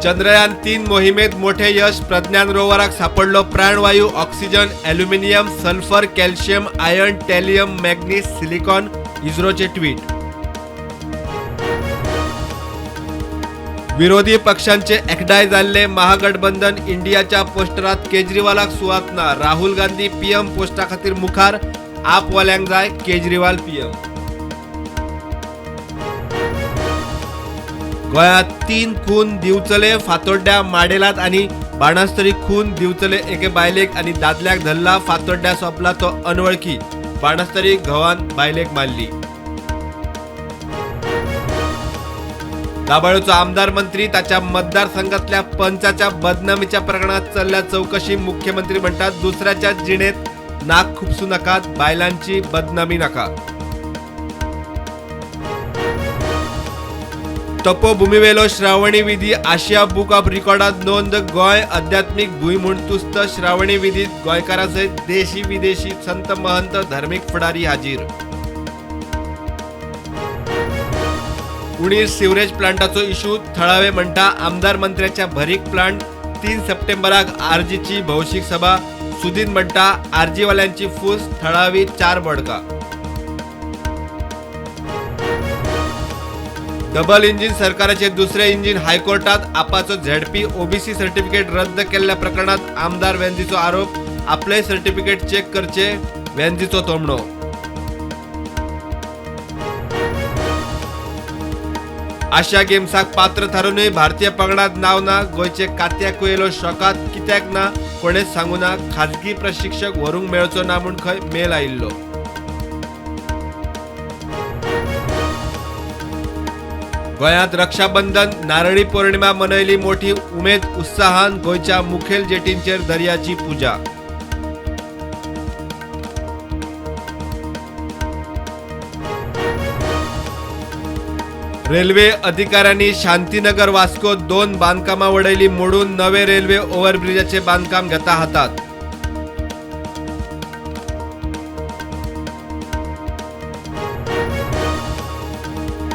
चंद्रयान-3 मोहिमेत मोठे यश. प्रज्ञान रोवराक सापडलो प्राणवायू, oxygen, aluminium, sulphur, calcium, iron, thallium, manganese, silicon. इस्रोचे ट्विट. विरोधी पक्षांचे एकठांय जाल्ले महागठबंधन. इंडियाच्या पोस्टरात केजरीवालाक सुवातना. राहुल गांधी पीएम पोस्टा खातीर मुखार. आपवाल्यांक जाय केजरीवाल पीएम. गोंयांत 3 खून दिवचले. फातोड्ड्या, माडेलात आनी बाणस्तारी खून दिवचले. एके बायलेक आनी दादल्याक धरला. फातोड्ड्या सोंपला तो अनवळखी. बाणस्तारी घोवान बायलेक मारली. दाभाडेचो आमदार मंत्री ताच्या मतदारसंघातल्या पंचाच्या बदनामीच्या प्रकरणात चल्ल्या चौकशी. मुख्यमंत्री म्हणतात दुसऱ्याच्या जिणेत नाक खुपसू नकात, बायलांची बदनामी नाका. तपोभुमीवेलो श्रावणी विधी. आशिया बुक ऑफ रिकॉर्डात नोंद. गोंय आध्यात्मिक भूंय म्हूण तुस्त. श्रावणी विधीत गोंयकारांसयत देशी विदेशी संत महंत धार्मिक फुडारी हाजीर. उणीर सिवरेज प्लांटाचो इशू. थळावे म्हणटा आमदार मंत्र्याच्या भरीक प्लांट. 3 सप्टेंबराक आरजीची भौशीक सभा. सुदीन म्हणटा आरजीवाल्यांची फूस. थळावी 4 बडका. डबल इंजिन सरकाराचे दुसरे इंजिन हायकोर्टात. आपाचो झेडपी ओबीसी सर्टिफिकेट रद्द केल्ल्या प्रकरणात आमदार वेंजीचो आरोप. आपले सर्टिफिकेट चेक करचे, वेंजीचो तोमणो. आशिया गेम्साक पात्र थारूनय भारतीय पंगडात नाव ना. गोंयचे कात्याक येयलो शॉकात. कित्याक ना कोणेच सांगू ना. खाजगी प्रशिक्षक व्हरूंक मेळचो ना म्हूण खंय मेल आयिल्लो. गोंयांत रक्षाबंधन, नारळी पौर्णिमा मनयली मोठी उमेद उत्साहान. गोंयच्या मुखेल जेटींचेर दर्याची पुजा. रेल्वे अधिकाऱ्यांनी शांतीनगर वास्को 2 बांदकामां वडयली मोडून. नवे रेल्वे ओव्हरब्रिजाचे बांदकाम घेता हातात.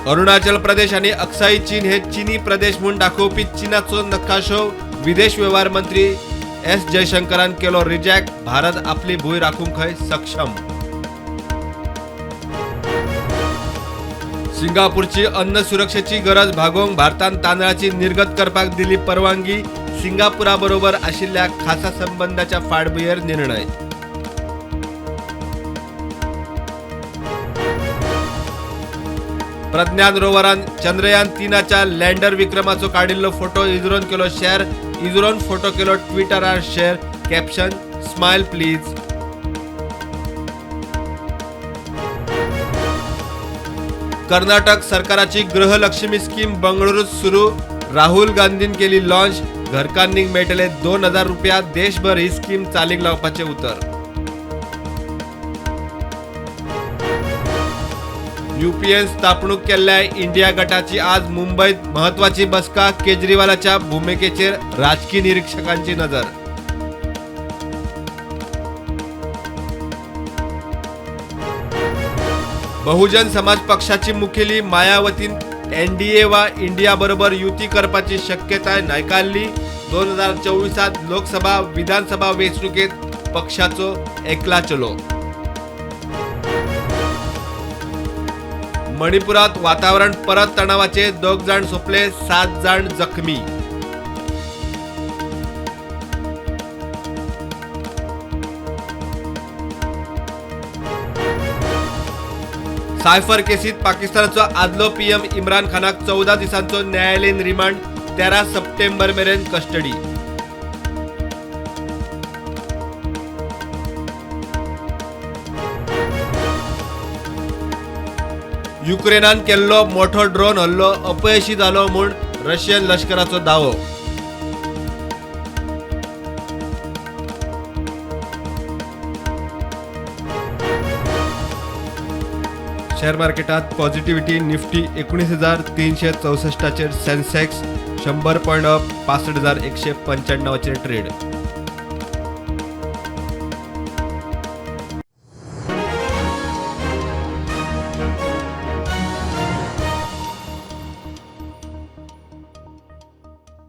अरुणाचल प्रदेश आणि अक्साई चीन हे चीनी प्रदेश म्हणून दाखोवपी चीनाचो नकाशो विदेश व्यवहार मंत्री एस जयशंकरान केलो रिजेक्ट. भारत आपली भूंय राखूंक खंय सक्षम. सिंगापूरची अन्न सुरक्षेची गरज भागोवंक भारतान तांदळाची निर्गत करपाक दिली परवानगी. सिंगापुराबरोबर आशिल्ल्या खासा संबंधाच्या फाटभुंयेर निर्णय. प्रज्ञान रोवरान चंद्रयान-3च्या लँडर विक्रमाचो काडिल्लो फोटो इस्रोन केलो शेअर. इस्रोन फोटो केलो ट्विटरार share. Caption smile please. Karnataka सरकाराची गृहलक्ष्मी स्कीम बंगळुरूत सुरू. राहुल गांधीन केली लॉन्च. घरकान्नीक मेळटले 2000 रुपया. देशभर ही स्कीम चालीक लावपाचे उतर. यूपीएन स्थापणूक केल्ल्या इंडिया गटाची आज मुंबईत महत्वाची बसका. केजरीवालाच्या भूमिकेचेर राजकीय निरीक्षकांची नजर. बहुजन समाज पक्षाची मुखेली मायावतीन एनडीए वा इंडिया बरोबर युती करपाची शक्यताय न्हयकारली. 2024 लोकसभा विधानसभा वेंचणुकेत पक्षाचो एकला चलो. मणिपुरात वातावरण परत तणावाचे. 2 जाण सोंपले, 7 जाण जखमी. सायफर केसीत पाकिस्तानाचो आदलो पीएम इम्रान खानाक 14 दिसांचो न्यायालयीन रिमांड. 13 सप्टेंबर मेरेन कस्टडी. युक्रेनान केल्लो मोठो ड्रोन हल्लो अपयशी जालो म्हूण रशियन लष्कराचो दावो. शेअर मार्केटात पॉझिटिव्हिटी. निफ्टी 19,364 चेर. Sensex 100 point up 65,195 trade.